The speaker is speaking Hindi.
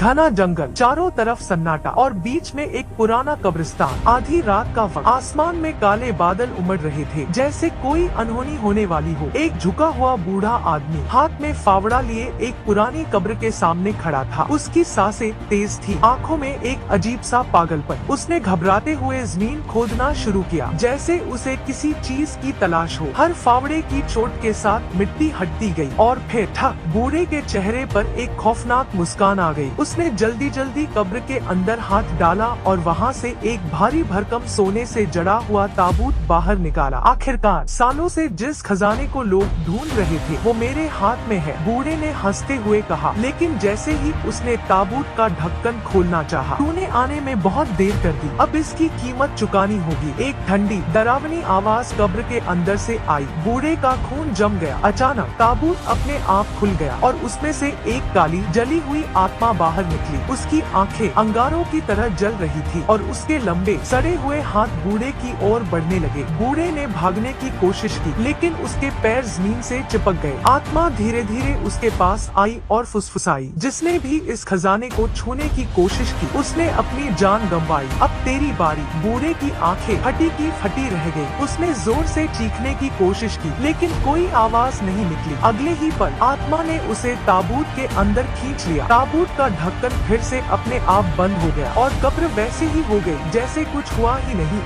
घना जंगल, चारों तरफ सन्नाटा और बीच में एक पुराना कब्रिस्तान। आधी रात का वक्त, आसमान में काले बादल उमड़ रहे थे, जैसे कोई अनहोनी होने वाली हो। एक झुका हुआ बूढ़ा आदमी हाथ में फावड़ा लिए एक पुरानी कब्र के सामने खड़ा था। उसकी सांसें तेज थी, आंखों में एक अजीब सा पागलपन। उसने घबराते हुए जमीन खोदना शुरू किया, जैसे उसे किसी चीज की तलाश हो। हर फावड़े की चोट के साथ मिट्टी हटती गई और फिर ठक, बूढ़े के चेहरे पर एक खौफनाक मुस्कान आ गई। उसने जल्दी जल्दी कब्र के अंदर हाथ डाला और वहाँ से एक भारी भरकम सोने से जड़ा हुआ ताबूत बाहर निकाला। आखिरकार सालों से जिस खजाने को लोग ढूंढ रहे थे वो मेरे हाथ में है, बूढ़े ने हंसते हुए कहा। लेकिन जैसे ही उसने ताबूत का ढक्कन खोलना चाहा, तूने आने में बहुत देर कर दी, अब इसकी कीमत चुकानी होगी। एक ठंडी डरावनी आवाज कब्र के अंदर से आई। बूढ़े का खून जम गया। अचानक ताबूत अपने आप खुल गया और उसमें से एक काली जली हुई आत्मा बाहर निकली। उसकी आंखें अंगारों की तरह जल रही थी और उसके लंबे सड़े हुए हाथ बूढ़े की ओर बढ़ने लगे। बूढ़े ने भागने की कोशिश की, लेकिन उसके पैर जमीन से चिपक गए। आत्मा धीरे धीरे उसके पास आई और फुसफुसाई, जिसने भी इस खजाने को छूने की कोशिश की उसने अपनी जान गंवाई। अब तेरी बारी। बूढ़े की आंखें फटी की फटी रह गई। उसने जोर से चीखने की कोशिश की, लेकिन कोई आवाज नहीं निकली। अगले ही पल आत्मा ने उसे ताबूत के अंदर खींच लिया। ताबूत का ढक्कन फिर से अपने आप बंद हो गया और कब्र वैसे ही हो गई जैसे कुछ हुआ ही नहीं।